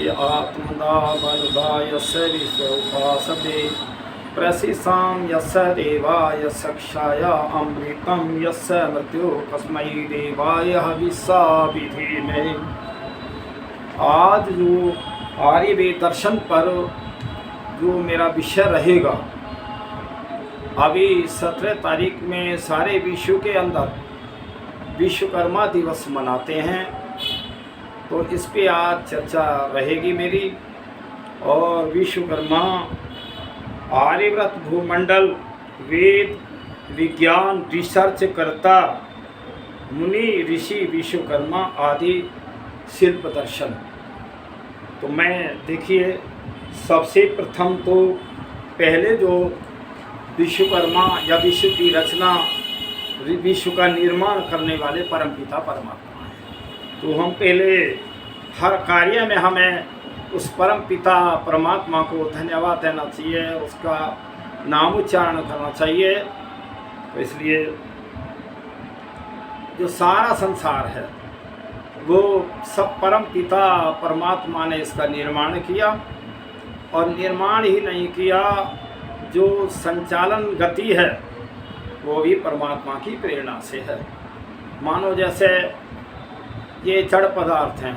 यस्य आत्मदा बलदायस्य विश्वोपासते प्रसिसां यस्य देवाय सक्षाय अमृतं यस्य मृत्यु कस्मै देवाय हविषा विधीमहे। आज जो आर्यवेद दर्शन पर जो मेरा विषय रहेगा, अभी 17 तारीख में सारे विश्व के अंदर विश्वकर्मा दिवस मनाते हैं, तो इस पे आज चर्चा रहेगी मेरी। और विश्वकर्मा आर्यव्रत भूमंडल वेद विज्ञान रिसर्च करता मुनि ऋषि विश्वकर्मा आदि शिल्प दर्शन। तो मैं देखिए, सबसे प्रथम तो पहले जो विश्वकर्मा या विश्व की रचना विश्व का निर्माण करने वाले परमपिता परमात्मा हैं। तो हम पहले हर कार्य में हमें उस परमपिता परमात्मा को धन्यवाद देना चाहिए, उसका नाम उच्चारण करना चाहिए। तो इसलिए जो सारा संसार है वो सब परमपिता परमात्मा ने इसका निर्माण किया, और निर्माण ही नहीं किया, जो संचालन गति है वो भी परमात्मा की प्रेरणा से है। मानो जैसे ये जड़ पदार्थ हैं,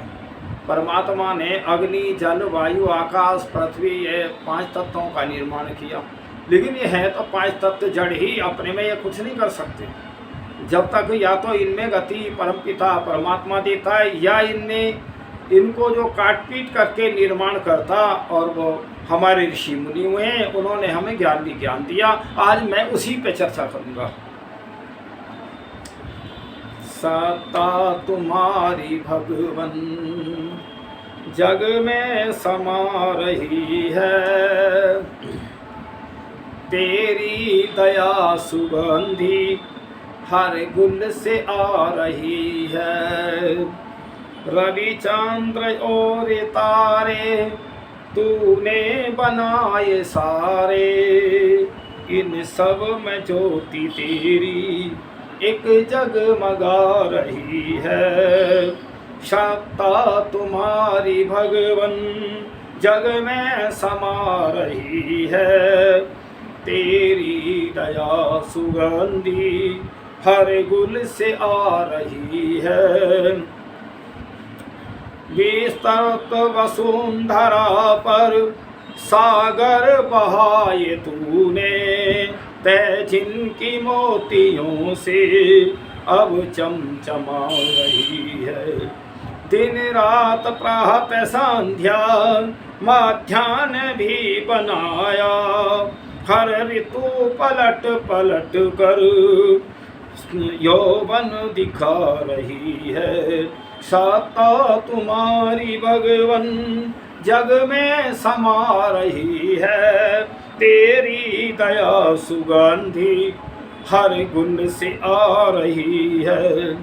परमात्मा ने अग्नि जल वायु आकाश पृथ्वी ये 5 तत्वों का निर्माण किया, लेकिन ये है तो 5 तत्व जड़ ही, अपने में ये कुछ नहीं कर सकते। जब तक या तो इनमें गति परमपिता परमात्मा देता है, या इनको जो काट पीट करके निर्माण करता, और वो हमारे ऋषि मुनि हुए हैं, उन्होंने हमें ज्ञान विज्ञान दिया। आज मैं उसी पे चर्चा करूंगा। सत्ता तुम्हारी भगवन जग में समा रही है, तेरी दया सुगंधी हर गुल से आ रही है। रवि चंद्र और तारे तूने बनाए सारे, इन सब में ज्योति तेरी एक जगमगा रही है। सत्ता तुम्हारी भगवन जग में समा रही है, तेरी दया सुगंधी हर गुल से आ रही है। विस्तृत वसुंधरा पर सागर बहाए तूने, तय जिनकी मोतियों से अब चमचमा रही है। दिन रात प्रातः संध्या मध्याह्न भी बनाया, हर ऋतु पलट पलट कर यौवन दिखा रही है। सत्ता तुम्हारी भगवन जग में समा रही है, तेरी दया सुगंधी हर गुण से आ रही है।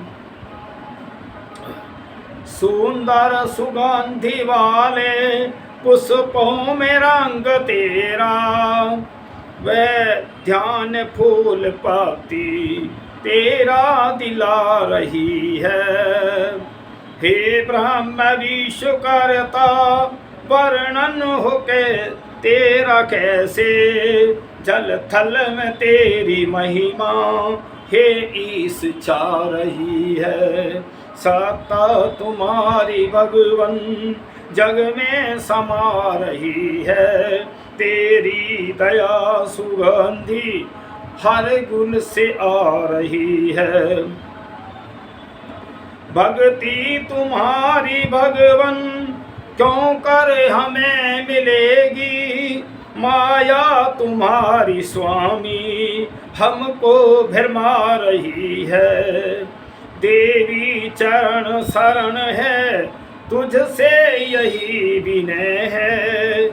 सुंदर सुगंधि वाले पुष्पों में रंग तेरा, वह ध्यान फूल पत्ती तेरा दिला रही है। हे ब्रह्म विश्वकर्ता वर्णन हो के तेरा कैसे, जल थल में तेरी महिमा हे ईश छा रही है। सत्ता तुम्हारी भगवन जग में समा रही है, तेरी दया सुगंधी हर गुण से आ रही है। भक्ति तुम्हारी भगवन क्यों कर हमें मिलेगी, माया तुम्हारी स्वामी हमको भरमा रही है। देवी चरण शरण है तुझसे यही विनय है,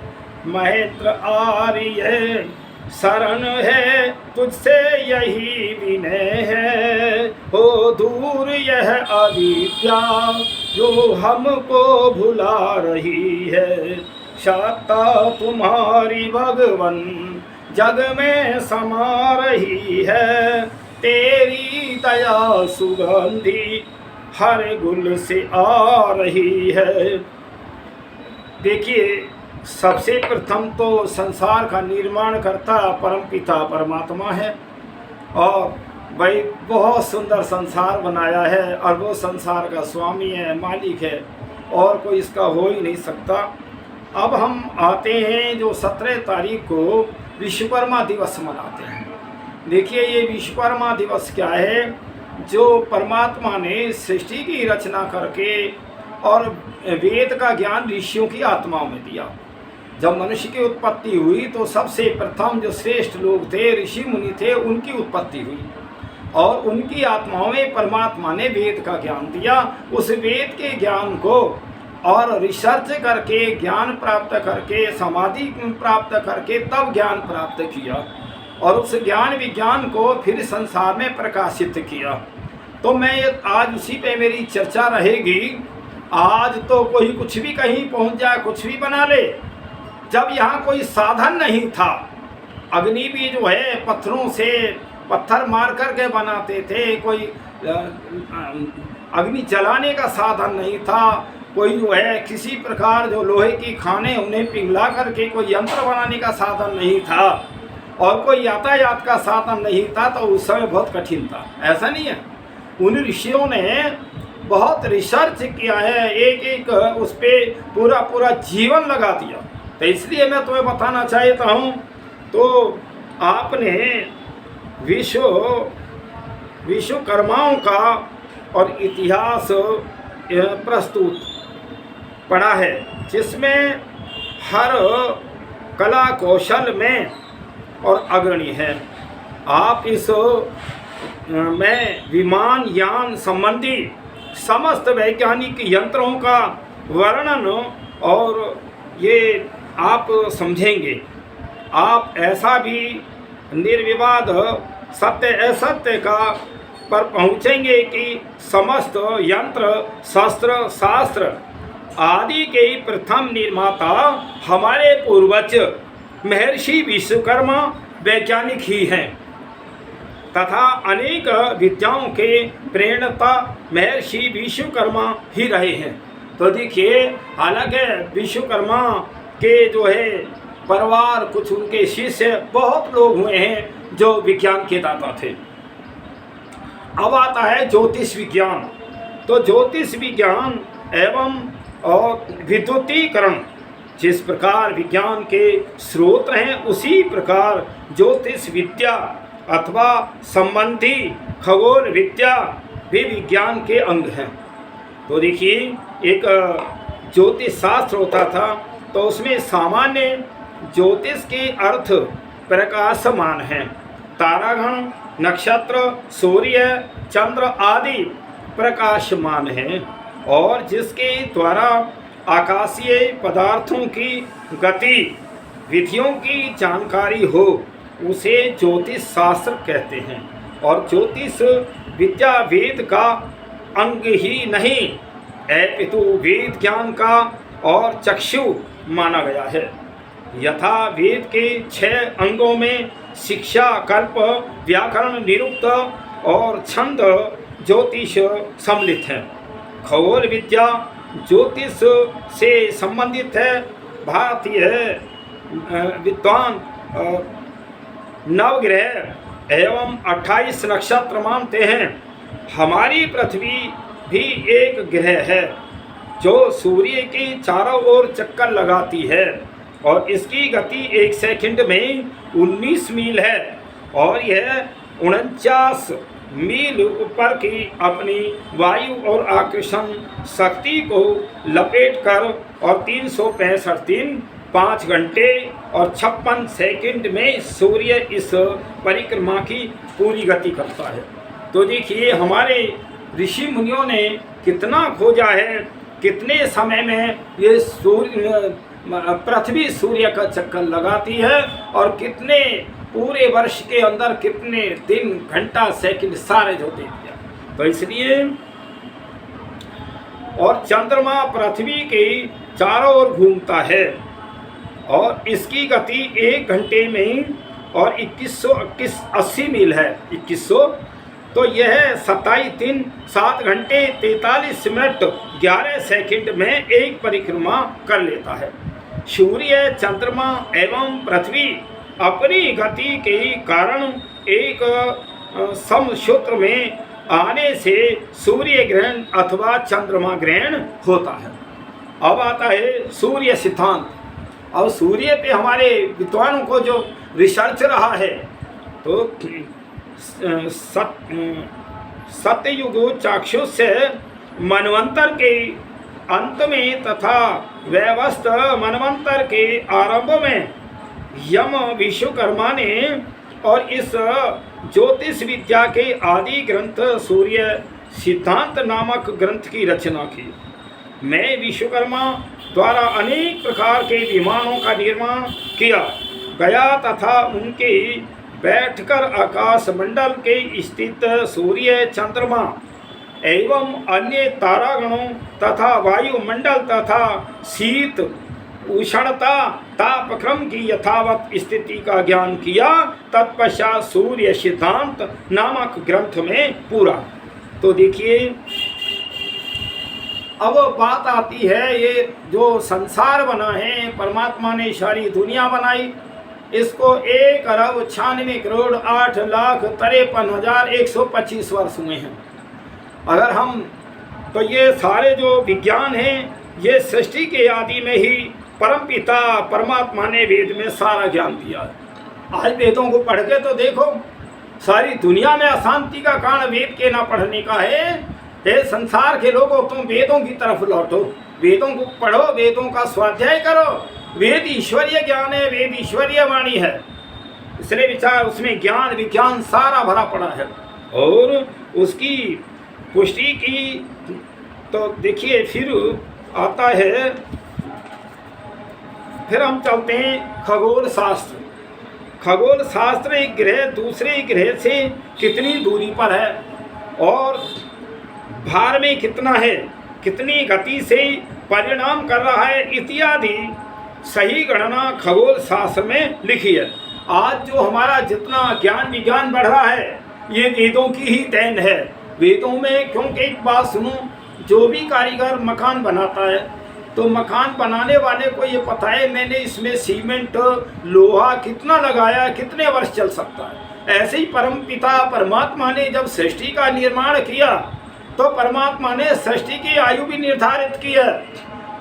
महेंद्र आर्य शरण है तुझसे यही विनय है। हो दूर यह अविद्या जो हमको भुला रही है। सत्ता तुम्हारी भगवन जग में समा रही है, तेरी दया सुगंधी हर गुल से आ रही है। देखिए, सबसे प्रथम तो संसार का निर्माण करता परमपिता परमात्मा है, और भाई बहुत सुंदर संसार बनाया है, और वो संसार का स्वामी है, मालिक है, और कोई इसका हो ही नहीं सकता। अब हम आते हैं जो 17 तारीख को विश्वकर्मा दिवस मनाते हैं। देखिए, ये विश्वकर्मा दिवस क्या है? जो परमात्मा ने सृष्टि की रचना करके और वेद का ज्ञान ऋषियों की आत्माओं में दिया। जब मनुष्य की उत्पत्ति हुई तो सबसे प्रथम जो श्रेष्ठ लोग थे, ऋषि मुनि थे, उनकी उत्पत्ति हुई, और उनकी आत्माओं में परमात्मा ने वेद का ज्ञान दिया। उस वेद के ज्ञान को और रिसर्च करके, ज्ञान प्राप्त करके, समाधि प्राप्त करके तब ज्ञान प्राप्त किया, और उस ज्ञान विज्ञान को फिर संसार में प्रकाशित किया। तो मैं आज उसी पे मेरी चर्चा रहेगी। आज तो कोई कुछ भी कहीं पहुंच जाए, कुछ भी बना ले। जब यहाँ कोई साधन नहीं था, अग्नि भी जो है पत्थरों से पत्थर मार करके बनाते थे, कोई अग्नि जलाने का साधन नहीं था, कोई जो है किसी प्रकार जो लोहे की खाने उन्हें पिघला करके कोई यंत्र बनाने का साधन नहीं था, और कोई यातायात का साधन नहीं था, तो उस समय बहुत कठिन था। ऐसा नहीं है, उन ऋषियों ने बहुत रिसर्च किया है, एक एक उस पर पूरा पूरा जीवन लगा दिया। तो इसलिए मैं तुम्हें बताना चाहता हूँ। तो आपने विश्वकर्माओं का और इतिहास प्रस्तुत पढ़ा है, जिसमें हर कला कौशल में और अग्रणी है। आप इस में विमान यान संबंधी समस्त वैज्ञानिक यंत्रों का वर्णन और ये आप समझेंगे। आप ऐसा भी निर्विवाद सत्य असत्य का पर पहुँचेंगे कि समस्त यंत्र शस्त्र शास्त्र आदि के प्रथम निर्माता हमारे पूर्वज महर्षि विश्वकर्मा वैज्ञानिक ही हैं, तथा अनेक विद्याओं के प्रेरणता महर्षि विश्वकर्मा ही रहे हैं। तो देखिए, हालांकि विश्वकर्मा के जो है परिवार, कुछ उनके शिष्य, बहुत लोग हुए हैं जो विज्ञान के दाता थे। अब आता है ज्योतिष विज्ञान। तो ज्योतिष विज्ञान एवं और विद्युतीकरण जिस प्रकार विज्ञान के स्रोत हैं, उसी प्रकार ज्योतिष विद्या अथवा संबंधी खगोल विद्या भी विज्ञान के अंग हैं। तो देखिए, एक ज्योतिष शास्त्र होता था, तो उसमें सामान्य ज्योतिष के अर्थ प्रकाशमान हैं। तारागण, नक्षत्र, सूर्य, चंद्र आदि प्रकाशमान हैं, और जिसके द्वारा आकाशीय पदार्थों की गति विधियों की जानकारी हो, उसे ज्योतिष शास्त्र कहते हैं। और ज्योतिष विद्या वेद का अंग ही नहीं, अपितु वेद ज्ञान का और चक्षु माना गया है। यथा वेद के 6 अंगों में शिक्षा, कल्प, व्याकरण, निरुक्त और छंद ज्योतिष सम्मिलित हैं। खगोल विद्या ज्योतिष से संबंधित है। भारतीय विद्वान नवग्रह एवं 28 नक्षत्र मानते हैं। हमारी पृथ्वी भी एक ग्रह है जो सूर्य के चारों ओर चक्कर लगाती है, और इसकी गति 1 सेकंड में 19 मील है, और यह 49 मील ऊपर की अपनी वायु और आकर्षण शक्ति को लपेटकर और 365 दिन 5 घंटे और 56 सेकंड में सूर्य इस परिक्रमा की पूरी गति करता है। तो देखिए, हमारे ऋषि मुनियों ने कितना खोजा है, कितने समय में ये पृथ्वी सूर्य का चक्कर लगाती है, और कितने पूरे वर्ष के अंदर कितने दिन, घंटा, सेकंड सारे जो दे दिया। तो इसलिए, और चंद्रमा पृथ्वी के चारों ओर घूमता है, और इसकी गति 1 घंटे में और 2180 मील है। 2180 तो यह 7 घंटे 43 मिनट 11 सेकंड में एक परिक्रमा कर लेता है। सूर्य, चंद्रमा एवं पृथ्वी अपनी गति के कारण एक समसूत्र में आने से सूर्य ग्रहण अथवा चंद्रमा ग्रहण होता है। अब आता है सूर्य सिद्धांत। अब सूर्य पे हमारे विद्वानों को जो रिसर्च रहा है, तो सत्ययुग चाक्षुष से मनवंतर के अंत में तथा व्यवस्थ मनवंतर के आरंभ में यम विश्वकर्मा ने और इस ज्योतिष विद्या के आदि ग्रंथ सूर्य सिद्धांत नामक ग्रंथ की रचना की। मैं विश्वकर्मा द्वारा अनेक प्रकार के विमानों का निर्माण किया गया तथा उनके बैठकर आकाश मंडल के स्थित सूर्य, चंद्रमा एवं अन्य तारागणों तथा वायुमंडल तथा शीत उष्णता तापक्रम की यथावत स्थिति का ज्ञान किया। तत्पश्चात सूर्य सिद्धांत नामक ग्रंथ में पूरा। तो देखिए, अब बात आती है, ये जो संसार बना है, परमात्मा ने सारी दुनिया बनाई, इसको 1,96,08,53,125 वर्ष हुए हैं। अगर हम तो ये सारे जो विज्ञान हैं, ये सृष्टि के आदि में ही परमपिता परमात्मा ने वेद में सारा ज्ञान दिया है। आज वेदों को पढ़ के तो देखो, सारी दुनिया में अशांति का कारण वेद के ना पढ़ने का है। हे संसार के लोगों, तुम वेदों की तरफ लौटो, वेदों को पढ़ो, वेदों का स्वाध्याय करो। वेद ईश्वरीय ज्ञान है, वेद ईश्वरीय वाणी है, इसलिए विचार उसमें ज्ञान विज्ञान सारा भरा पड़ा है। और उसकी पुष्टि की तो देखिए, फिर आता है, फिर हम चलते हैं खगोल शास्त्र। खगोल शास्त्र एक ग्रह दूसरे ग्रह से कितनी दूरी पर है और भार में कितना है, कितनी गति से परिणाम कर रहा है इत्यादि सही गणना खगोल शास्त्र में लिखी है। आज जो हमारा जितना ज्ञान विज्ञान बढ़ रहा है, ये वेदों की ही देन है। वेदों में, क्योंकि एक बात सुनो, जो भी कारीगर मकान बनाता है तो मकान बनाने वाले को ये पता है मैंने इसमें सीमेंट लोहा कितना लगाया, कितने वर्ष चल सकता है। ऐसे ही परम पिता परमात्मा ने जब सृष्टि का निर्माण किया तो परमात्मा ने सृष्टि की आयु भी निर्धारित की है।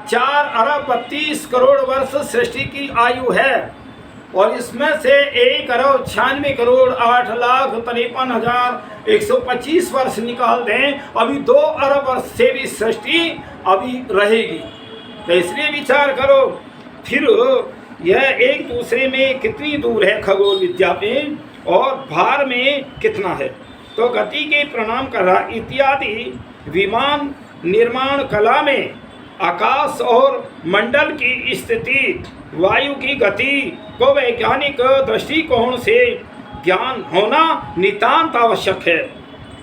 4,32 वर्ष सृष्टि की आयु है और इसमें से 1,96,08,53,125 वर्ष निकाल दें, अभी 2 अरब वर्ष से भी सृष्टि अभी रहेगी। तो इसलिए विचार करो, फिर यह एक दूसरे में कितनी दूर है खगोल विद्या में और भार में कितना है। तो गति के प्रणाम कर रहा इत्यादि विमान निर्माण कला में आकाश और मंडल की स्थिति, वायु की गति को वैज्ञानिक दृष्टिकोण से ज्ञान होना नितांत आवश्यक है,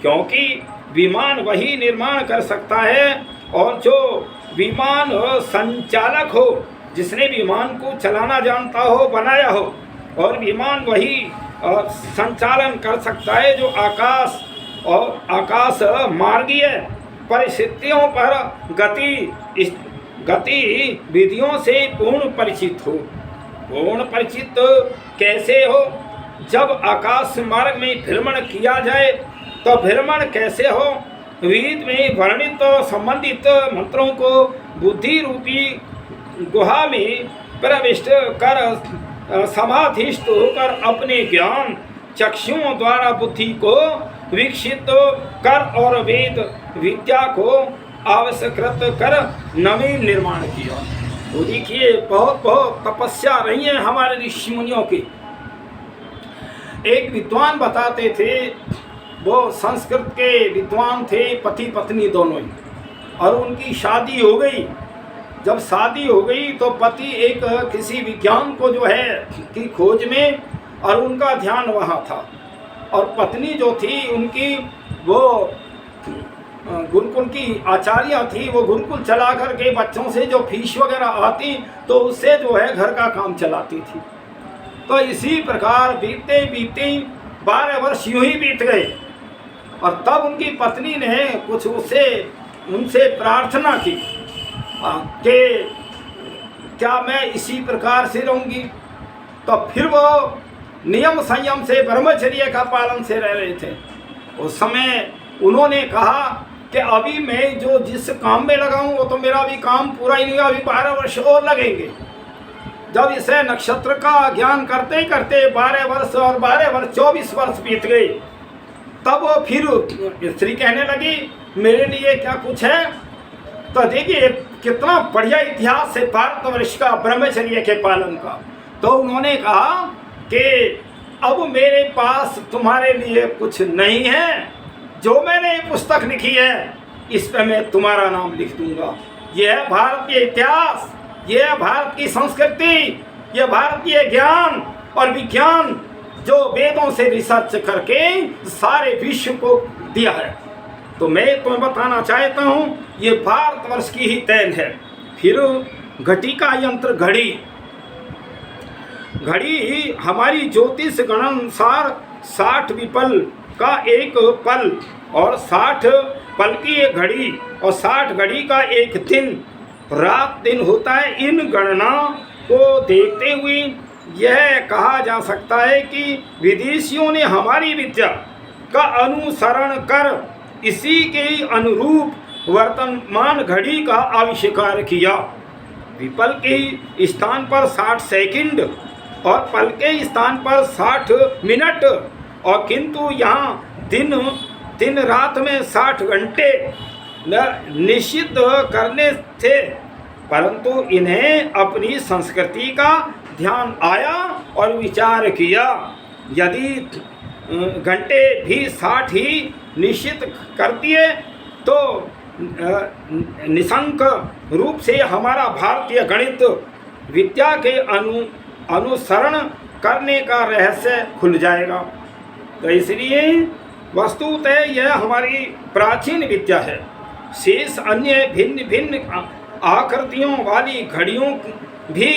क्योंकि विमान वही निर्माण कर सकता है और जो विमान संचालक हो, जिसने विमान को चलाना जानता हो, बनाया हो, और विमान वही संचालन कर सकता है जो आकाश और आकाश मार्गीय परिस्थितियों पर गति विधियों से पूर्ण परिचित हो। पूर्ण परिचित कैसे हो? जब आकाश मार्ग में भ्रमण किया जाए तो भ्रमण कैसे हो? वेद में वर्णित संबंधित मंत्रों को बुद्धि रूपी गुहा में प्रविष्ट कर समाधिस्थ होकर अपने ज्ञान चक्षुओं द्वारा बुद्धि को विकसित कर और वेद विद्या को आवश्यकृत कर नवीन निर्माण किया। तो देखिए, बहुत बहुत तपस्या रही है हमारे ऋषि मुनियों की। एक विद्वान बताते थे, वो संस्कृत के विद्वान थे, पति पत्नी दोनों ही, और उनकी शादी हो गई। जब शादी हो गई तो पति एक किसी विज्ञान को जो है की खोज में, और उनका ध्यान वहाँ था, और पत्नी जो थी उनकी वो गुरुकुल की आचार्य थी। वो गुरुकुल चला करके बच्चों से जो फीस वगैरह आती तो उससे जो है घर का काम चलाती थी। तो इसी प्रकार बीतते बीतते 12 वर्ष यूं ही बीत गए। और तब उनकी पत्नी ने कुछ उनसे प्रार्थना की कि क्या मैं इसी प्रकार से रहूँगी। तो फिर वो नियम संयम से ब्रह्मचर्य का पालन से रह रहे थे। उस समय उन्होंने कहा कि अभी मैं जो जिस काम में लगा हूँ वो तो मेरा अभी काम पूरा ही नहीं हुआ, अभी 12 वर्ष और लगेंगे। जब इसे नक्षत्र का ज्ञान करते करते 12 वर्ष और 12 वर्ष 24 वर्ष बीत गए, तब वो फिर स्त्री कहने लगी मेरे लिए क्या कुछ है। तो देखिए कितना बढ़िया इतिहास है भारतवर्ष का ब्रह्मचर्य के पालन का। तो उन्होंने कहा कि अब मेरे पास तुम्हारे लिए कुछ नहीं है, जो मैंने ये पुस्तक लिखी है इस पर मैं तुम्हारा नाम लिख दूंगा। यह है भारतीय इतिहास, यह है भारत की संस्कृति, यह भारतीय ज्ञान और विज्ञान जो वेदों से रिसर्च करके सारे विश्व को दिया है। तो मैं तुम्हें बताना चाहता हूँ ये भारतवर्ष की ही देन है। फिर घटिका यंत्र घड़ी हमारी ज्योतिष गणानुसार 60 विपल का एक पल और 60 पल की एक घड़ी और 60 घड़ी का एक दिन रात दिन होता है। इन गणना को देखते हुए यह कहा जा सकता है कि विदेशियों ने हमारी विद्या का अनुसरण कर इसी के अनुरूप वर्तमान घड़ी का आविष्कार किया। विपल के स्थान पर 60 सेकंड और पल के स्थान पर 60 मिनट और किंतु यहाँ दिन रात में 60 घंटे निश्चित करने थे, परंतु इन्हें अपनी संस्कृति का ध्यान आया और विचार किया यदि घंटे भी 60 ही निश्चित कर दिए तो निशंक रूप से हमारा भारतीय गणित विद्या के अनुसरण करने का रहस्य खुल जाएगा। तो इसलिए वस्तुतः यह हमारी प्राचीन विद्या है। शेष अन्य भिन्न भिन्न आकृतियों वाली घड़ियों भी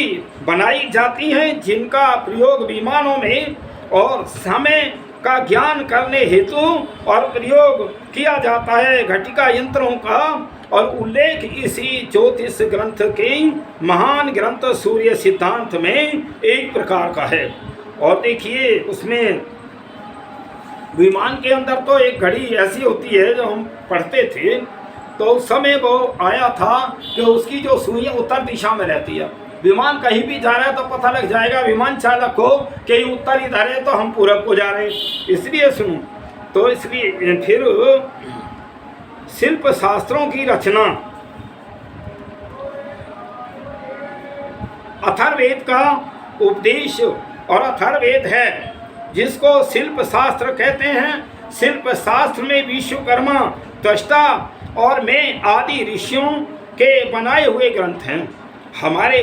बनाई जाती हैं जिनका प्रयोग विमानों में और समय का ज्ञान करने हेतु और प्रयोग किया जाता है। घटिका यंत्रों का और उल्लेख इसी ज्योतिष ग्रंथ के महान ग्रंथ सूर्य सिद्धांत में एक प्रकार का है। और देखिए उसमें विमान के अंदर तो एक घड़ी ऐसी होती है जो हम पढ़ते थे, तो उस समय वो आया था कि उसकी जो सुई उत्तर दिशा में रहती है। विमान कहीं भी जा रहा है तो पता लग जाएगा विमान चालक को कि उत्तर इधर है तो हम पूरब को जा रहे हैं, इसलिए सुनो। तो इसलिए फिर शिल्प शास्त्रों की रचना अथर्ववेद का उपदेश और अथर्ववेद है जिसको शिल्प शास्त्र कहते हैं। शिल्प शास्त्र में विश्वकर्मा, त्वष्टा और मैं आदि ऋषियों के बनाए हुए ग्रंथ हैं। हमारे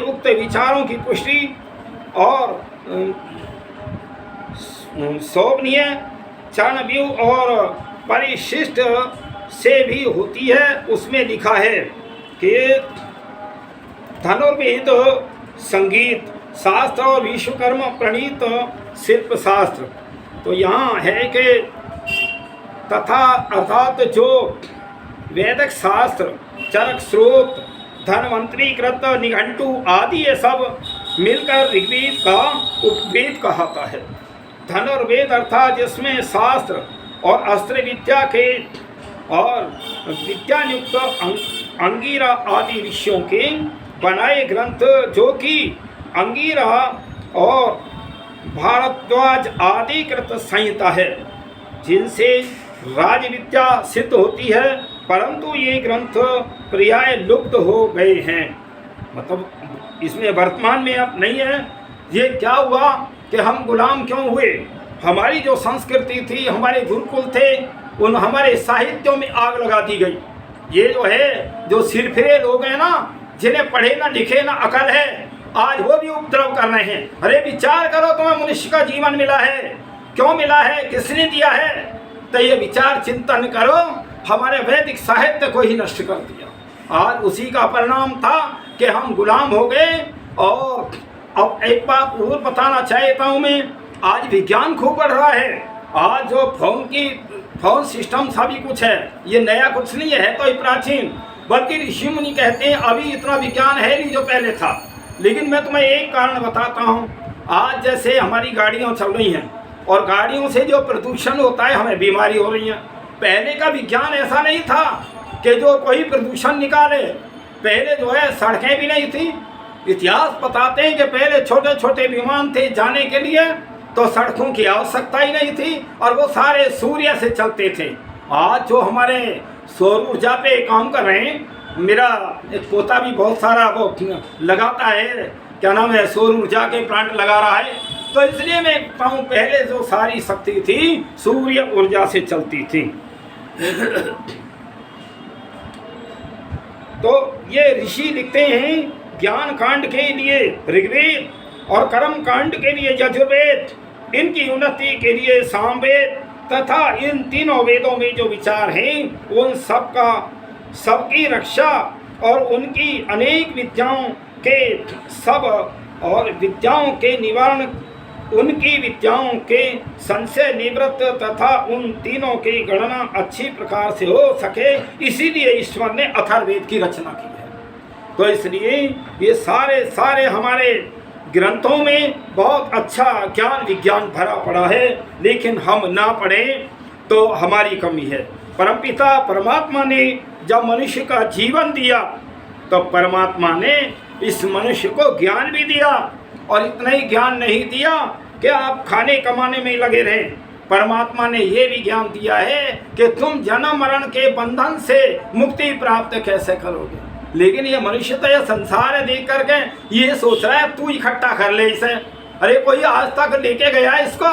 उक्त विचारों की पुष्टि और शोभनीय चरणव्यूह और परिशिष्ट से भी होती है। उसमें लिखा है कि धनुर्वेद संगीत शास्त्र और विश्वकर्मा प्रणीत शिल्प शास्त्र। तो यहाँ है कि तथा अर्थात जो वैदिक शास्त्र, चरक स्रोत, धन्वंतरी कृत निघंटु आदि ये सब मिलकर ऋग्वेद का उपवेद कहलाता है। धनुर्वेद अर्थात जिसमें शास्त्र और अस्त्र विद्या के और विद्यायुक्त अंगिरा आदि ऋषियों के बनाए ग्रंथ जो कि अंगिरा और भारद्वाज आदि कृत संहिता है जिनसे राज विद्या सिद्ध होती है, परंतु ये ग्रंथ पर्याय लुप्त हो गए हैं। मतलब इसमें वर्तमान में अब नहीं है। ये क्या हुआ कि हम गुलाम क्यों हुए? हमारी जो संस्कृति थी, हमारे गुरुकुल थे, उन हमारे साहित्यों में आग लगा दी गई। ये जो है जो सिरफिरे लोग हैं ना, जिन्हें पढ़े ना लिखे ना अकल है, आज वो भी उपद्रव कर रहे हैं। अरे विचार करो, तुम्हें मनुष्य का जीवन मिला है, क्यों मिला है, किसने दिया है? तो ये विचार चिंतन करो। हमारे वैदिक साहित्य को ही नष्ट कर दिया। आज उसी का परिणाम था कि हम गुलाम हो गए। और अब एक बात और बताना चाहता हूँ मैं, आज विज्ञान खूब बढ़ रहा है, आज जो फोन सिस्टम सभी कुछ है, ये नया कुछ नहीं है तो ये प्राचीन, बल्कि ऋषि मुनि कहते हैं अभी इतना विज्ञान है नहीं जो पहले था। लेकिन मैं तुम्हें एक कारण बताता हूँ, आज जैसे हमारी गाड़ियाँ चल रही हैं और गाड़ियों से जो प्रदूषण होता है हमें बीमारी हो रही है। पहले का विज्ञान ऐसा नहीं था कि जो कोई प्रदूषण निकाले। पहले जो है सड़कें भी नहीं थी। इतिहास बताते हैं कि पहले छोटे छोटे विमान थे जाने के लिए, तो सड़कों की आवश्यकता ही नहीं थी और वो सारे सूर्य से चलते थे। आज जो हमारे सौर ऊर्जा पे काम कर रहे हैं, मेरा एक पोता भी बहुत सारा वो लगाता है, क्या नाम है, सौर ऊर्जा के प्लांट लगा रहा है। तो इसलिए मैं कहूँ पहले जो सारी शक्ति थी सूर्य ऊर्जा से चलती थी। तो ये ऋषि लिखते हैं ज्ञान कांड के लिए ऋग्वेद और कर्म कांड के लिए यजुर्वेद, इनकी उन्नति के लिए सामवेद तथा इन तीनों वेदों में जो विचार हैं उन सबकी रक्षा और उनकी अनेक विद्याओं के सब और विद्याओं के निवारण, उनकी विद्याओं के संशय निवृत्त तथा उन तीनों की गणना अच्छी प्रकार से हो सके, इसीलिए ईश्वर ने अथर्ववेद की रचना की है। तो इसलिए ये सारे हमारे ग्रंथों में बहुत अच्छा ज्ञान विज्ञान भरा पड़ा है, लेकिन हम ना पढ़ें तो हमारी कमी है। परमपिता परमात्मा ने जब मनुष्य का जीवन दिया तो परमात्मा ने इस मनुष्य को ज्ञान भी दिया, और इतना ही ज्ञान नहीं दिया कि आप खाने कमाने में लगे रहें। परमात्मा ने ये भी ज्ञान दिया है कि तुम जन्म मरण के बंधन से मुक्ति प्राप्त कैसे करोगे। लेकिन ये मनुष्य तो यह संसार है देख करके ये सोच रहा है तू इकट्ठा कर ले इसे। अरे कोई आज तक लेके गया है इसको?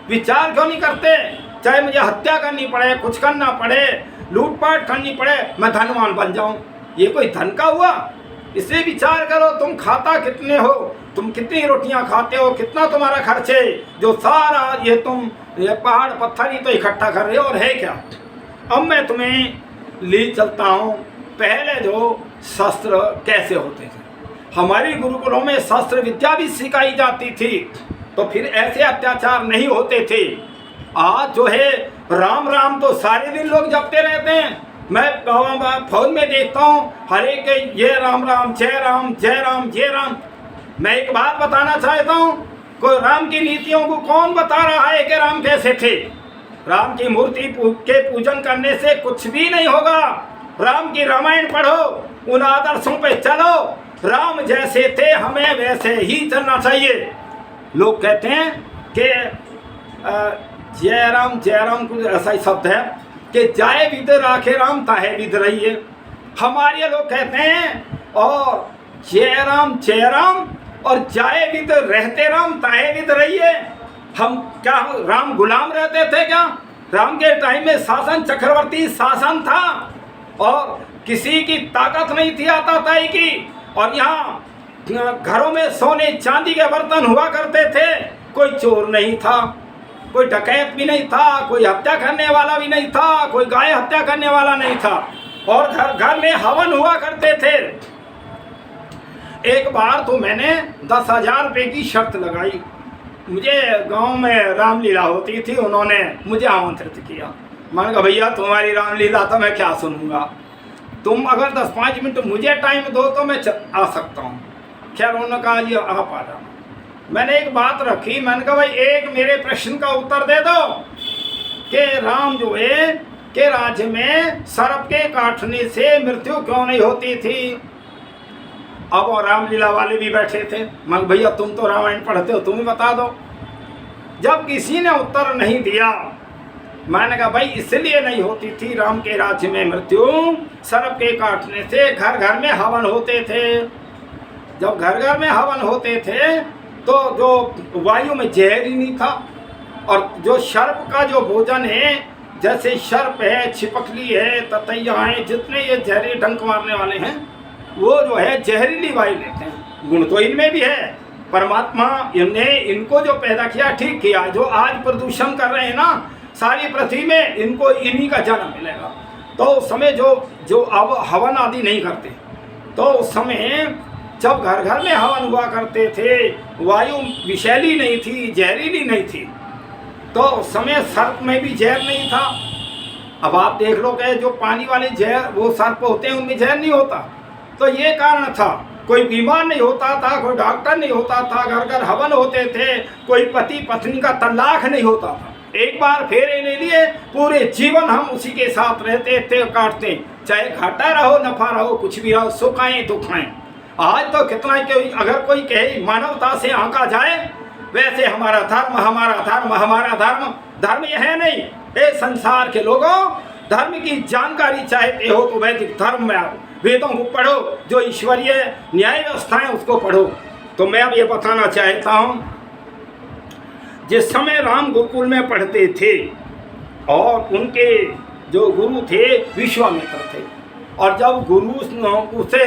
विचार क्यों नहीं करते? चाहे मुझे हत्या करनी पड़े, कुछ करना पड़े, लूटपाट करनी पड़े, मैं धनवान बन जाऊं। ये कोई धन का हुआ? इसलिए विचार करो, तुम खाता कितने हो, तुम कितनी रोटियां खाते हो, कितना तुम्हारा खर्च है, जो सारा ये तुम ये पहाड़ पत्थर ही तो इकट्ठा कर रहे हो, और है क्या? अब मैं तुम्हें ले चलता हूँ पहले जो शस्त्र कैसे होते थे। हमारी गुरुकुलों में शस्त्र विद्या भी सिखाई जाती थी, तो फिर ऐसे अत्याचार नहीं होते थे। आज जो है राम राम तो सारे दिन लोग जपते रहते हैं। मैं फोन में देखता हूँ हर एक ये राम राम, जय राम जय राम जय राम। मैं एक बात बताना चाहता हूँ, कोई राम की नीतियों को कौन बता रहा है कि राम कैसे थे? राम की मूर्ति के पूजन करने से कुछ भी नहीं होगा। राम की रामायण पढ़ो, उन आदर्शों पे चलो। राम जैसे थे हमें वैसे ही चलना चाहिए। लोग कहते हैं कि जय राम कुछ ऐसा ही शब्द है कि जाए विद राखे राम ताहे विद रहिए। हमारे लोग कहते हैं और जय राम और जाए विद रहते राम ताहे विद रहिए। हम क्या राम गुलाम रहते थे क्या? राम के टाइम में शासन चक्रवर्ती शासन था और किसी की ताकत नहीं थी आताताई की, और यहाँ घरों में सोने चांदी के बर्तन हुआ करते थे। कोई चोर नहीं था, कोई डकैत भी नहीं था, कोई हत्या करने वाला भी नहीं था, कोई गाय हत्या करने वाला नहीं था, और घर घर में हवन हुआ करते थे। एक बार तो मैंने 10,000 रुपये की शर्त लगाई। मुझे गांव में रामलीला होती थी, उन्होंने मुझे आमंत्रित किया। मैंने कहा भैया तुम्हारी रामलीला तो मैं क्या सुनूंगा, तुम अगर 10-5 मिनट मुझे टाइम दो तो मैं आ सकता हूँ। खैर उन्होंने कहा जी आप आ जाओ। मैंने एक बात रखी, मैंने कहा भाई एक मेरे प्रश्न का उत्तर दे दो कि राम जो है के राज्य में सर्प के काटने से मृत्यु क्यों नहीं होती थी? अब वो रामलीला वाले भी बैठे थे। मैं भैया तुम तो रामायण पढ़ते हो, तुम ही बता दो। जब किसी ने उत्तर नहीं दिया, मैंने कहा भाई इसलिए नहीं होती थी राम के राज्य में मृत्यु, सर्प के काटने से घर घर में हवन होते थे। जब घर घर में हवन होते थे तो जो वायु में जहर ही नहीं था, और जो सर्प का जो भोजन है, जैसे सर्प है, छिपकली है, ततैया है, जितने ये जहरी डंक मारने वाले हैं वो जो है जहरीली वायु लेते हैं। गुण तो इनमें भी है। परमात्मा ने इनको जो पैदा किया ठीक किया। जो आज प्रदूषण कर रहे हैं ना सारी पृथ्वी में, इनको इन्हीं का जन्म मिलेगा। तो उस समय जो अब हवन आदि नहीं करते, तो उस समय जब घर घर में हवन हुआ करते थे, वायु विषैली नहीं थी, जहरीली नहीं थी, तो उस समय सर्प में भी जहर नहीं था। अब आप देख लो कि जो पानी वाले जहर वो सर्प होते हैं उनमें जहर नहीं होता। तो ये कारण था, कोई बीमार नहीं होता था, कोई डॉक्टर नहीं होता था, घर घर हवन होते थे, कोई पति पत्नी का तलाक नहीं होता था। एक बार फेरे ले लिए, पूरे जीवन हम उसी के साथ रहते थे, काटते, चाहे घाटा रहो नफा रहो, कुछ भी रहो, सुख आए दुख आए। आज तो कितना अगर कोई कहे मानवता से आंका जाए, वैसे हमारा धर्म हमारा धर्म हमारा धर्म, धर्म यह है नहीं। ये संसार के लोगों, धर्म की जानकारी चाहते हो तो वैदिक धर्म में आओ, वेदों को पढ़ो, जो ईश्वरीय न्याय व्यवस्था है उसको पढ़ो। तो मैं अब ये बताना चाहता हूँ, जिस समय राम गुरुकुल में पढ़ते थे और उनके जो गुरु थे विश्वामित्र थे, और जब गुरु उसे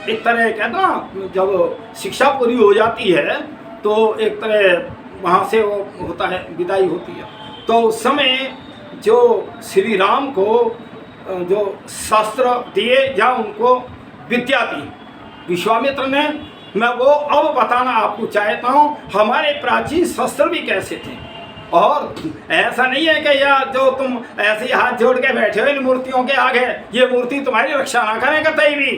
एक तरह कहते ना, जब शिक्षा पूरी हो जाती है तो एक तरह वहाँ से वो होता है, विदाई होती है। तो उस समय जो श्री राम को जो शास्त्र दिए या उनको विद्या दी विश्वामित्र ने, मैं वो अब बताना आपको चाहता हूँ। हमारे प्राचीन शास्त्र भी कैसे थे, और ऐसा नहीं है कि यार जो तुम ऐसे हाथ जोड़ के बैठे हो इन मूर्तियों के आगे, ये मूर्ति तुम्हारी रक्षा ना करें कतई भी।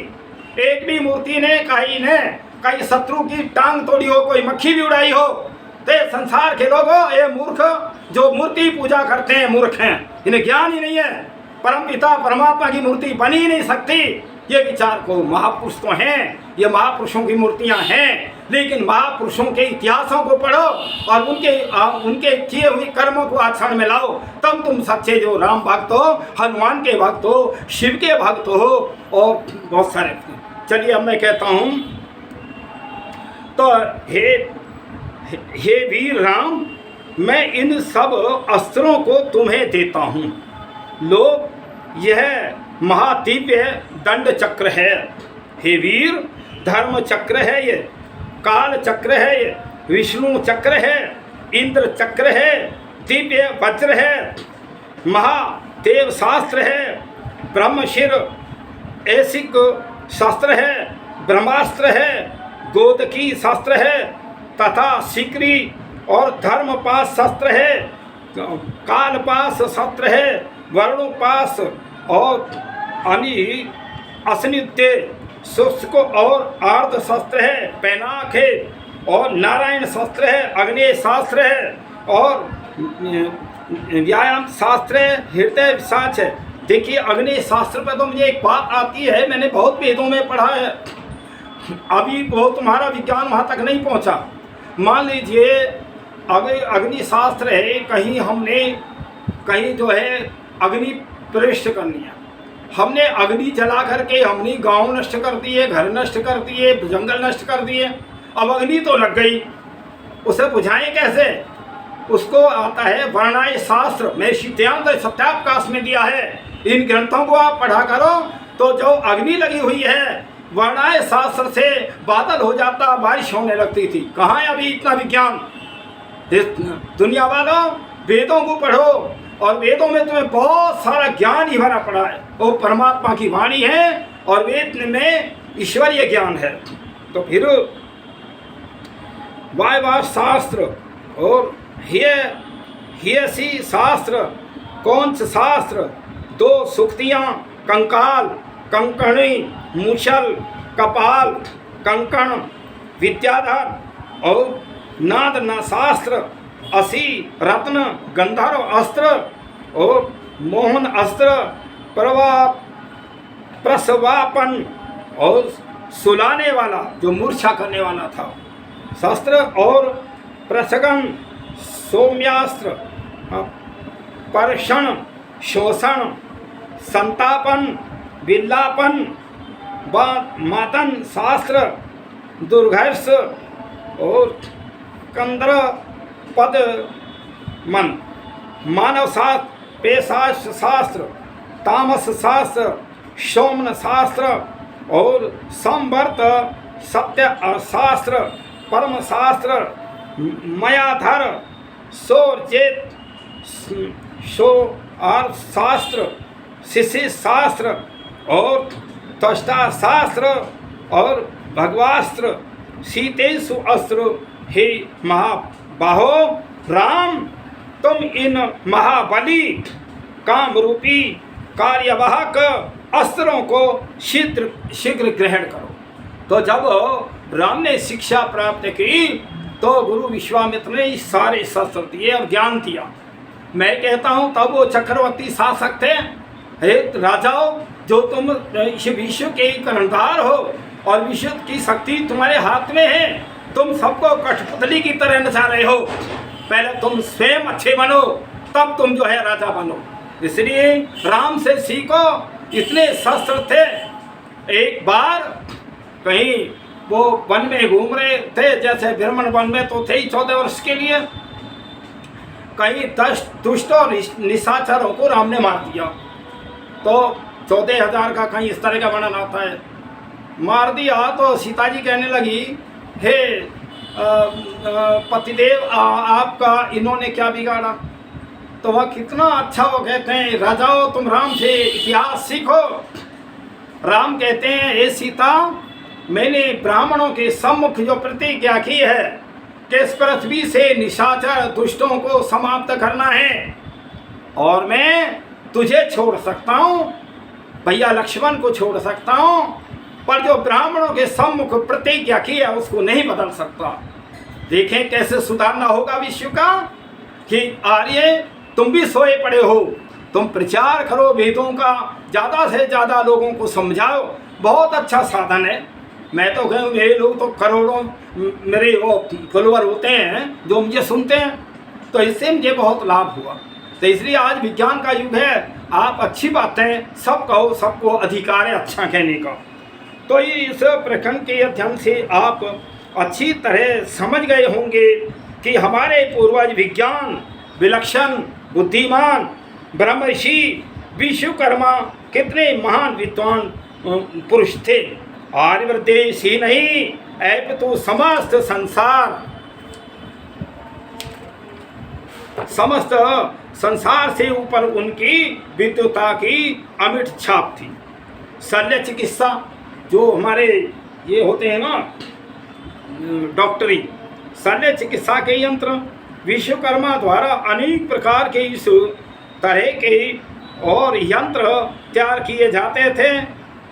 एक भी मूर्ति ने कहीं शत्रु की टांग तोड़ी हो, कोई मक्खी भी उड़ाई हो, तो संसार के लोगों, ये मूर्ख जो मूर्ति पूजा करते हैं मूर्ख हैं, इन्हें ज्ञान ही नहीं है। परम पिता परमात्मा की मूर्ति बनी ही नहीं सकती। ये विचार को महापुरुष तो हैं, ये महापुरुषों की मूर्तियां हैं, लेकिन महापुरुषों के इतिहासों को पढ़ो और उनके किए हुए कर्मों को आचरण में लाओ, तब तुम सच्चे जो राम भक्त हो, हनुमान के भक्त हो, शिव के भक्त हो, और बहुत सारे। चलिए अब मैं कहता हूँ, तो हे वीर राम, मैं इन सब अस्त्रों को तुम्हें देता हूँ। लो, यह महादिव्य दंड चक्र है। हे वीर, धर्म चक्र है ये, काल चक्र है ये, विष्णु चक्र है, इंद्र चक्र है, दिव्य वज्र है, महादेव शास्त्र है, ब्रह्मशिर ऐसिक शास्त्र है, ब्रह्मास्त्र है, गोदकी शास्त्र है, तथा सिकरी और धर्मपास शास्त्र है, कालपास शास्त्र है, वर्णोपास और असनित्य शुष्क और आर्ध शास्त्र है, पैनाक है, और नारायण शास्त्र है, अग्नि शास्त्र है, और व्यायाम शास्त्र है, हृदय साच है। देखिए अग्नि शास्त्र पर तो मुझे एक बात आती है, मैंने बहुत वेदों में पढ़ा है, अभी वो तुम्हारा विज्ञान वहाँ तक नहीं पहुँचा। मान लीजिए अग्नि शास्त्र है, कहीं हमने कहीं जो है अग्नि प्रविष्ट करनी है, हमने अग्नि जला करके हमने गांव नष्ट कर दिए, घर नष्ट कर दिए, जंगल नष्ट कर दिए। अब अग्नि तो लग गई, उसे बुझाएं कैसे? उसको आता है वर्णाय शास्त्र, मैं सिद्धांत सत्यावकाश में दिया है। इन ग्रंथों को आप पढ़ा करो तो जो अग्नि लगी हुई है, वर्णाय शास्त्र से बादल हो जाता, बारिश होने लगती थी। कहाँ है अभी इतना विज्ञान? दुनिया वालों, वेदों को पढ़ो, और वेदों में तुम्हें बहुत सारा ज्ञान ही भरा पड़ा है। वो परमात्मा की वाणी है और वेद में ईश्वरीय ज्ञान है। तो फिर वायवा शास्त्र और हियसी शास्त्र, कौंच शास्त्र, दो सुक्तियाँ, कंकाल, कंकणी, मूसल, कपाल, कंकण, विद्याधर और नाद न शास्त्र, असी, रत्न, गंधर्व अस्त्र और मोहन अस्त्र, प्रसवापन और सुलाने वाला जो मूर्छा करने वाला था शस्त्र, और प्रसगन, सौम्यास्त्र, पर्षण, शोषण, संतापन, विल्लापन, मातन शास्त्र, दुर्घर्ष और कंद्र पद मन, मानव शास्त्र, पेशास्त्र शास्त्र, तामस शास्त्र, सोमन शास्त्र और संवर्त सत्य शास्त्र, परम शास्त्र, मयाधर, सोरजेत, सो और शास्त्र, शिशि शास्त्र और त्वष्टा शास्त्र और भगवास्त्र, शीतेषु अस्त्र। हे महाबाहो, राम, तुम इन महाबली काम रूपी कार्यवाहक अस्त्रों को शीघ्र शीघ्र ग्रहण करो। तो जब राम ने शिक्षा प्राप्त की तो गुरु विश्वामित्र ने सारे शस्त्र दिए और ज्ञान दिया। मैं कहता हूँ तब वो चक्रवर्ती शासक थे। हे राजाओं, जो तुम इस विश्व के कर्णधार हो और विश्व की शक्ति तुम्हारे हाथ में है, तुम सबको कठपुतली की तरह नचा रहे हो। पहले तुम स्वयं अच्छे बनो, तब तुम जो है राजा बनो। इसलिए राम से सीखो। इतने शस्त्र थे। एक बार कहीं वो वन में घूम रहे थे, जैसे भ्रमण वन में तो थे ही 14 वर्ष के लिए। कहीं 10 दुष्ट और निशाचरों को राम ने मार दिया। तो 14,000 का कहीं इस तरह का वर्णन आता है। मार दिया तो सीता जी कहने लगी, हे पतिदेव, आपका इन्होंने क्या बिगाड़ा? तो वह कितना अच्छा वो कहते हैं, राजाओं तुम राम से इतिहास सीखो। राम कहते हैं, हे सीता, मैंने ब्राह्मणों के सम्मुख जो प्रतिज्ञा की है कि इस पृथ्वी से निशाचर दुष्टों को समाप्त करना है, और मैं तुझे छोड़ सकता हूँ, भैया लक्ष्मण को छोड़ सकता हूँ, पर जो ब्राह्मणों के सम्मुख प्रतिज्ञा की है उसको नहीं बदल सकता। देखें कैसे सुधारना होगा विश्व का। कि आर्य, तुम भी सोए पड़े हो, तुम प्रचार करो वेदों का, ज़्यादा से ज़्यादा लोगों को समझाओ। बहुत अच्छा साधन है। मैं तो कहूँ मेरे लोग तो करोड़ों मेरे वो फॉलोअर होते हैं जो मुझे सुनते हैं, तो इससे मुझे बहुत लाभ हुआ। तो इसलिए आज विज्ञान का युग है। आप अच्छी बातें सब कहो, सबको अधिकार है अच्छा कहने का। तो इस प्रकरण के अध्ययन से आप अच्छी तरह समझ गए होंगे कि हमारे पूर्वज विज्ञान, विलक्षण, बुद्धिमान, ब्रह्मर्षि विश्वकर्मा कितने महान विद्वान पुरुष थे। आर्यवर्त देश ही नहीं, अपितु समस्त संसार से ऊपर उनकी विद्वता की अमिट छाप थी। शल्य चिकित्सा जो हमारे ये होते हैं ना, डॉक्टरी, शल्य चिकित्सा के यंत्र विश्वकर्मा द्वारा अनेक प्रकार के इस तरह के और यंत्र तैयार किए जाते थे,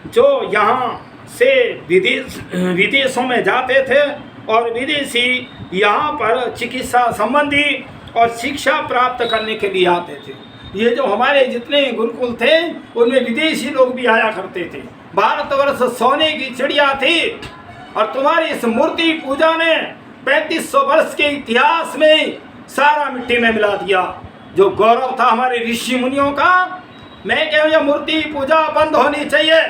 जो यहाँ से विदेशों में जाते थे और विदेशी यहाँ पर चिकित्सा संबंधी और शिक्षा प्राप्त करने के लिए आते थे। ये जो हमारे जितने गुरुकुल थे उनमें विदेशी लोग भी आया करते थे। भारतवर्ष सोने की चिड़िया थी, और तुम्हारी इस मूर्ति पूजा ने 3500 वर्ष के इतिहास में सारा मिट्टी में मिला दिया। जो गौरव था हमारे ऋषि मुनियों का, मैं कहूँ यह मूर्ति पूजा बंद होनी चाहिए।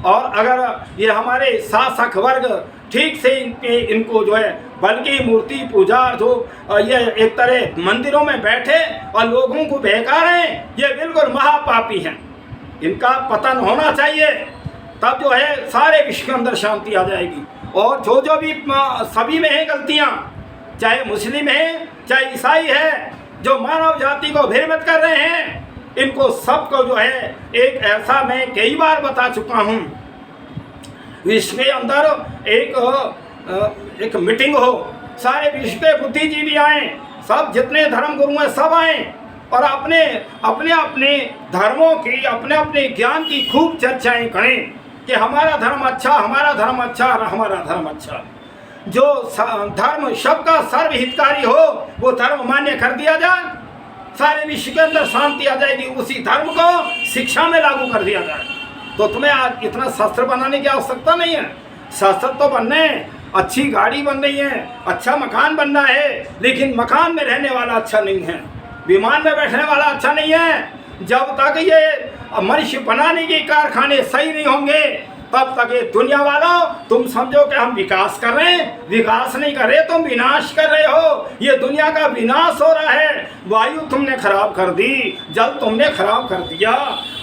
और अगर ये हमारे शासक वर्ग ठीक से इनको जो है, बल्कि मूर्ति पूजा जो ये एक तरह मंदिरों में बैठे और लोगों को बहका रहे हैं, ये बिल्कुल महापापी हैं। इनका पतन होना चाहिए, तब जो है सारे विश्व के अंदर शांति आ जाएगी। और जो भी सभी में है गलतियाँ, चाहे मुस्लिम है चाहे ईसाई है, जो मानव जाति को भ्रमित कर रहे हैं, इनको सबको जो है एक ऐसा मैं कई बार बता चुका हूँ, विश्व के अंदर एक मीटिंग हो, सारे विश्व के बुद्धिजीवी आए, सब जितने धर्म गुरु हैं सब आए, और अपने अपने धर्मों की अपने अपने ज्ञान की खूब चर्चाएं करें कि हमारा धर्म अच्छा, हमारा धर्म अच्छा, हमारा धर्म अच्छा। जो धर्म सबका सर्वहितकारी हो वो धर्म मान्य कर दिया जाए, सारे विश्व के अंदर शांति आ जाएगी। उसी धर्म को शिक्षा में लागू कर दिया जाए। तो तुम्हें आज इतना शस्त्र बनाने की आवश्यकता नहीं है। शस्त्र तो बनने, अच्छी गाड़ी बन रही है, अच्छा मकान बनना है, लेकिन मकान में रहने वाला अच्छा नहीं है, विमान में बैठने वाला अच्छा नहीं है। जब तक ये मनुष्य बनाने के कारखाने सही नहीं होंगे, तब तक ये दुनिया वालों तुम समझो कि हम विकास कर रहे हैं। विकास नहीं कर रहे, तुम विनाश कर रहे हो। ये दुनिया का विनाश हो रहा है। वायु तुमने खराब कर दी, जल तुमने खराब कर दिया,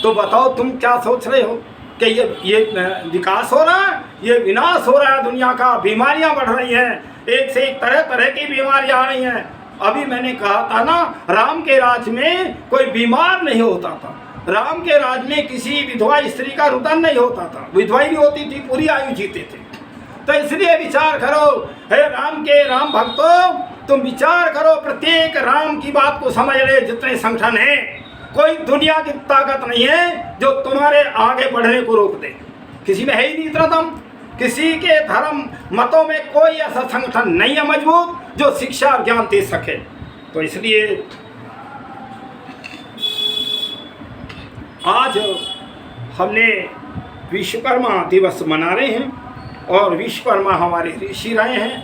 तो बताओ तुम क्या सोच रहे हो कि ये विकास हो रहा है, ये विनाश हो रहा है दुनिया का। बीमारियां बढ़ रही हैं, एक से एक तरह तरह की बीमारियां आ रही हैं। अभी मैंने कहा था ना, राम के राज में कोई बीमार नहीं होता था। राम के राज में किसी विधवा स्त्री का रुदन नहीं होता था, विधवा ही नहीं होती थी, पूरी आयु जीते थे। तो इसलिए विचार करो, हे राम के राम भक्तों, तुम विचार करो, प्रत्येक राम की बात को समझ रहे जितने संगठन हैं, कोई दुनिया की ताकत नहीं है जो तुम्हारे आगे बढ़ने को रोक दे। किसी में है ही नहीं इतना दम। किसी के धर्म मतों में कोई ऐसा संगठन नहीं है मजबूत जो शिक्षा और ज्ञान दे सके। तो इसलिए आज हमने विश्वकर्मा दिवस मना रहे हैं और विश्वकर्मा हमारे ऋषि रहे हैं,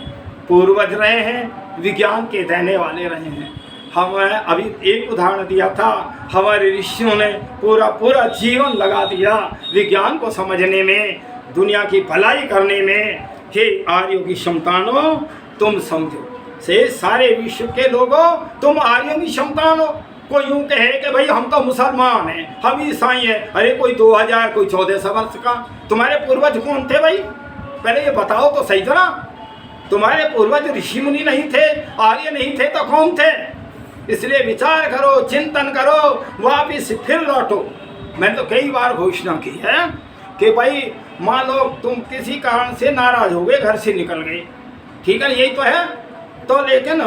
पूर्वज रहे हैं, विज्ञान के देने वाले रहे हैं। हम अभी एक उदाहरण दिया था, हमारे ऋषियों ने पूरा जीवन लगा दिया विज्ञान को समझने में, दुनिया की भलाई करने में। हे आर्यों की संतानों, तुम समझो, से सारे विश्व के लोगों तुम आर्यों की संतान हो। कोई यूँ कहे कि भाई हम तो मुसलमान हैं, हम ईसाई हैं, अरे कोई 2000 कोई 1400 वर्ष का। तुम्हारे पूर्वज कौन थे भाई, पहले ये बताओ तो सही जरा। तुम्हारे पूर्वज ऋषि मुनि नहीं थे, आर्य नहीं थे तो कौन थे? इसलिए विचार करो, चिंतन करो, वापिस फिर लौटो। मैंने तो कई बार घोषणा की है कि भाई मान लो तुम किसी कारण से नाराज हो गए, घर से निकल गए, ठीक है, यही तो है। तो लेकिन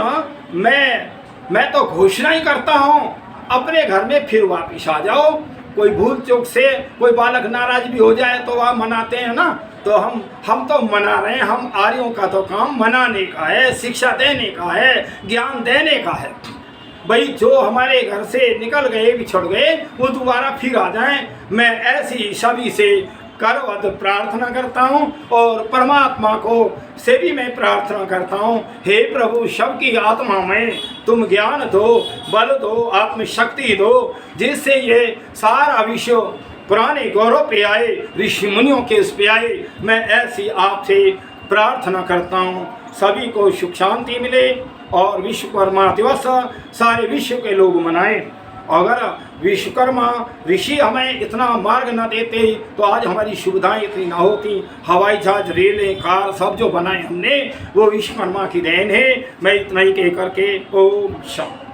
मैं तो घोषणा ही करता हूँ, अपने घर में फिर वापिस आ जाओ। कोई भूल चूक से कोई बालक नाराज भी हो जाए तो वह मनाते हैं ना, तो हम तो मना रहे हैं। हम आर्यों का तो काम मनाने का है, शिक्षा देने का है, ज्ञान देने का है। भाई जो हमारे घर से निकल गए, बिछड़ गए, वो दोबारा फिर आ जाएं। मैं ऐसी सभी से करवत प्रार्थना करता हूँ और परमात्मा को से भी मैं प्रार्थना करता हूँ, हे प्रभु सबकी आत्मा में तुम ज्ञान दो, बल दो, आत्मशक्ति दो, जिससे ये सारा विश्व पुराने गौरव पे आए, ऋषि मुनियों के इस पे आए। मैं ऐसी आपसे प्रार्थना करता हूँ, सभी को सुख शांति मिले और विश्वकर्मा दिवस सारे विश्व के लोग मनाएं। अगर विश्वकर्मा ऋषि हमें इतना मार्ग न देते तो आज हमारी सुविधाएं इतनी ना होती। हवाई जहाज, रेलें, कार सब जो बनाए हमने वो विश्वकर्मा की देन है। मैं इतना ही कह करके ओम शांति।